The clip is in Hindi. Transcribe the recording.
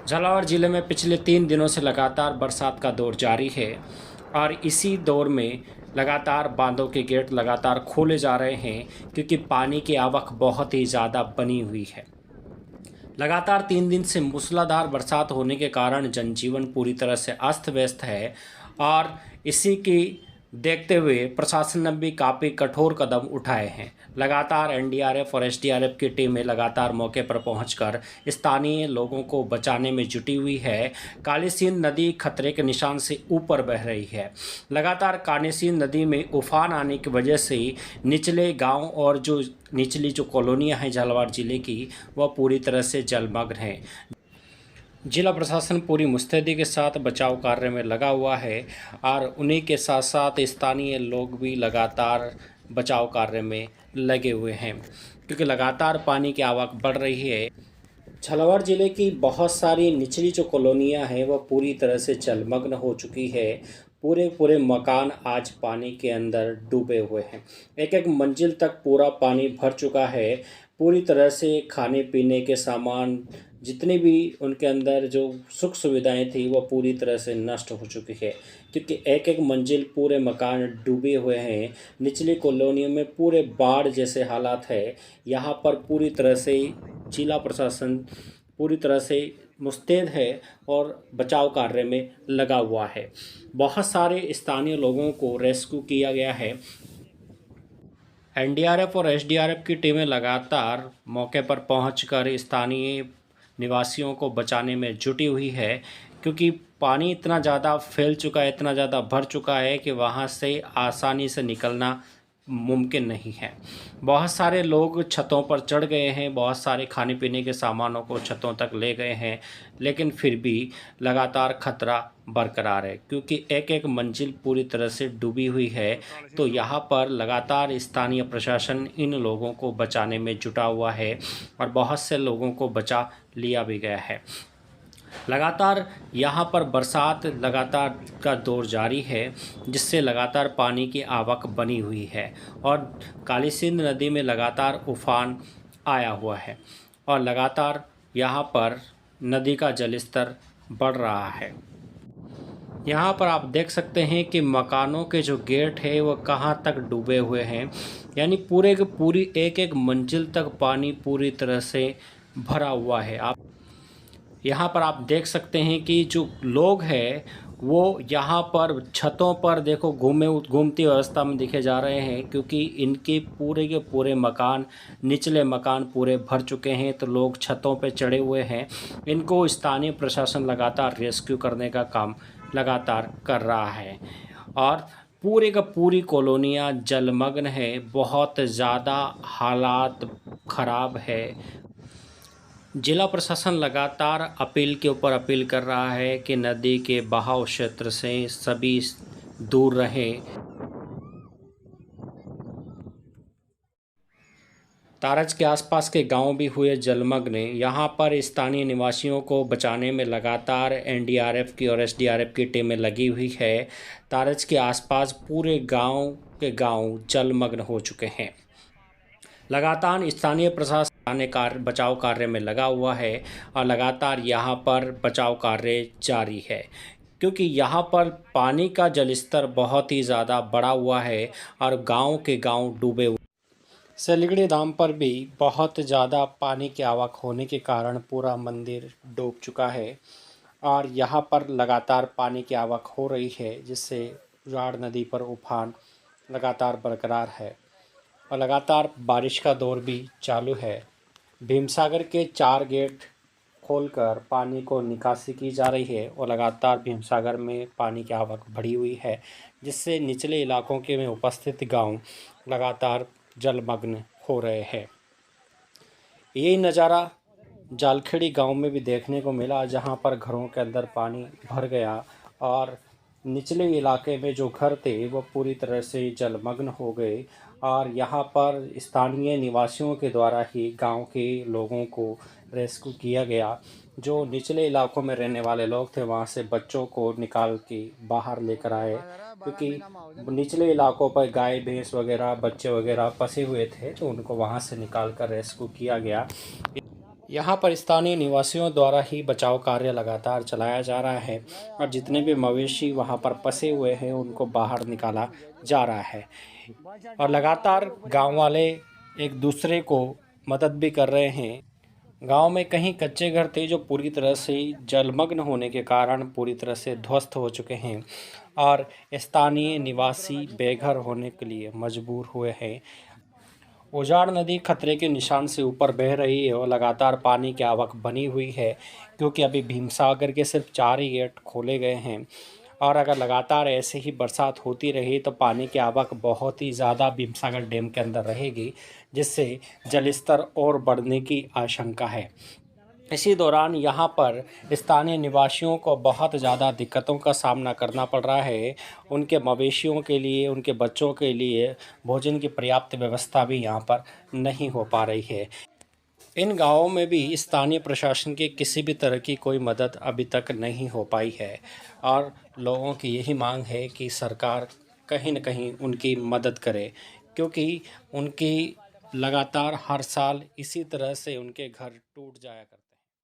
झालावाड़ जिले में पिछले 3 दिनों से लगातार बरसात का दौर जारी है और इसी दौर में लगातार बांधों के गेट लगातार खोले जा रहे हैं क्योंकि पानी की आवक बहुत ही ज़्यादा बनी हुई है। लगातार 3 दिन से मूसलाधार बरसात होने के कारण जनजीवन पूरी तरह से अस्त व्यस्त है और इसी की देखते हुए प्रशासन ने भी काफ़ी कठोर कदम उठाए हैं। लगातार एनडीआरएफ और एसडीआरएफ की टीमें लगातार मौके पर पहुंचकर स्थानीय लोगों को बचाने में जुटी हुई है। काली सिंध नदी खतरे के निशान से ऊपर बह रही है। लगातार काली सिंध नदी में उफान आने की वजह से निचले गांव और जो निचली जो कॉलोनियां हैं झालावाड़ ज़िले की, वह पूरी तरह से जलमग्न हैं। जिला प्रशासन पूरी मुस्तैदी के साथ बचाव कार्य में लगा हुआ है और उन्हीं के साथ साथ स्थानीय लोग भी लगातार बचाव कार्य में लगे हुए हैं क्योंकि लगातार पानी की आवक बढ़ रही है। झालावाड़ ज़िले की बहुत सारी निचली जो कॉलोनियां हैं वह पूरी तरह से जलमग्न हो चुकी है। पूरे पूरे मकान आज पानी के अंदर डूबे हुए हैं। एक एक मंजिल तक पूरा पानी भर चुका है। पूरी तरह से खाने पीने के सामान जितनी भी उनके अंदर जो सुख सुविधाएं थी वह पूरी तरह से नष्ट हो चुकी है क्योंकि एक एक मंजिल पूरे मकान डूबे हुए हैं। निचली कॉलोनियों में पूरे बाढ़ जैसे हालात है। यहाँ पर पूरी तरह से जिला प्रशासन पूरी तरह से मुस्तैद है और बचाव कार्य में लगा हुआ है। बहुत सारे स्थानीय लोगों को रेस्क्यू किया गया है। एनडीआरएफ और एसडीआरएफ की टीमें लगातार मौके पर पहुंचकर स्थानीय निवासियों को बचाने में जुटी हुई है क्योंकि पानी इतना ज़्यादा फैल चुका है, इतना ज़्यादा भर चुका है कि वहाँ से आसानी से निकलना मुमकिन नहीं है। बहुत सारे लोग छतों पर चढ़ गए हैं, बहुत सारे खाने पीने के सामानों को छतों तक ले गए हैं, लेकिन फिर भी लगातार खतरा बरकरार है क्योंकि एक एक मंजिल पूरी तरह से डूबी हुई है। तो यहाँ पर लगातार स्थानीय प्रशासन इन लोगों को बचाने में जुटा हुआ है और बहुत से लोगों को बचा लिया भी गया है। लगातार यहाँ पर बरसात लगातार का दौर जारी है जिससे लगातार पानी की आवक बनी हुई है और काली सिंध नदी में लगातार उफान आया हुआ है और लगातार यहाँ पर नदी का जलस्तर बढ़ रहा है। यहाँ पर आप देख सकते हैं कि मकानों के जो गेट है वह कहाँ तक डूबे हुए हैं, यानी पूरे की पूरी एक एक मंजिल तक पानी पूरी तरह से भरा हुआ है। आप यहाँ पर आप देख सकते हैं कि जो लोग हैं वो यहाँ पर छतों पर देखो घूमती अवस्था में दिखे जा रहे हैं क्योंकि इनके पूरे के पूरे मकान, निचले मकान पूरे भर चुके हैं। तो लोग छतों पे चढ़े हुए हैं। इनको स्थानीय प्रशासन लगातार रेस्क्यू करने का काम लगातार कर रहा है और पूरे का पूरी कॉलोनियाँ जलमग्न है। बहुत ज़्यादा हालात ख़राब है। जिला प्रशासन लगातार अपील के ऊपर अपील कर रहा है कि नदी के बहाव क्षेत्र से सभी दूर रहें। तारज के आसपास के गांव भी हुए जलमग्न। यहां पर स्थानीय निवासियों को बचाने में लगातार एनडीआरएफ की और एसडीआरएफ की टीमें लगी हुई है। तारज के आसपास पूरे गांव जलमग्न हो चुके हैं। लगातार स्थानीय प्रशासन बचाव कार्य में लगा हुआ है और लगातार यहां पर बचाव कार्य जारी है क्योंकि यहाँ पर पानी का जलस्तर बहुत ही ज़्यादा बढ़ा हुआ है और गांव के गांव डूबे हुए। सलीगड़ी धाम पर भी बहुत ज़्यादा पानी की आवक होने के कारण पूरा मंदिर डूब चुका है और यहाँ पर लगातार पानी की आवक हो रही है जिससे राढ़ नदी पर उफान लगातार बरकरार है और लगातार बारिश का दौर भी चालू है। भीमसागर के 4 गेट खोलकर पानी को निकासी की जा रही है और लगातार भीमसागर में पानी की आवक बढ़ी हुई है जिससे निचले इलाकों के में उपस्थित गांव लगातार जलमग्न हो रहे हैं। यही नज़ारा जालखेड़ी गांव में भी देखने को मिला जहां पर घरों के अंदर पानी भर गया और निचले इलाके में जो घर थे वो पूरी तरह से जलमग्न हो गए और यहाँ पर स्थानीय निवासियों के द्वारा ही गांव के लोगों को रेस्क्यू किया गया। जो निचले इलाकों में रहने वाले लोग थे वहाँ से बच्चों को निकाल के बाहर लेकर आए क्योंकि निचले इलाकों पर गाय भैंस वगैरह बच्चे वगैरह फंसे हुए थे तो उनको वहाँ से निकाल कर रेस्क्यू किया गया। यहाँ पर स्थानीय निवासियों द्वारा ही बचाव कार्य लगातार चलाया जा रहा है और जितने भी मवेशी वहाँ पर फंसे हुए हैं उनको बाहर निकाला जा रहा है और लगातार गांव वाले एक दूसरे को मदद भी कर रहे हैं। गांव में कहीं कच्चे घर थे जो पूरी तरह से जलमग्न होने के कारण पूरी तरह से ध्वस्त हो चुके हैं और स्थानीय निवासी बेघर होने के लिए मजबूर हुए हैं। उजाड़ नदी खतरे के निशान से ऊपर बह रही है और लगातार पानी की आवक बनी हुई है क्योंकि अभी भीमसागर के सिर्फ 4 ही गेट खोले गए हैं और अगर लगातार ऐसे ही बरसात होती रही तो पानी की आवक बहुत ही ज़्यादा भीमसागर डैम के अंदर रहेगी, जिससे जलस्तर और बढ़ने की आशंका है। इसी दौरान यहाँ पर स्थानीय निवासियों को बहुत ज़्यादा दिक्कतों का सामना करना पड़ रहा है। उनके मवेशियों के लिए, उनके बच्चों के लिए भोजन की पर्याप्त व्यवस्था भी यहाँ पर नहीं हो पा रही है। इन गाँवों में भी स्थानीय प्रशासन की किसी भी तरह की कोई मदद अभी तक नहीं हो पाई है और लोगों की यही मांग है कि सरकार कहीं न कहीं उनकी मदद करे, क्योंकि उनकी लगातार हर साल इसी तरह से उनके घर टूट जाया करते हैं।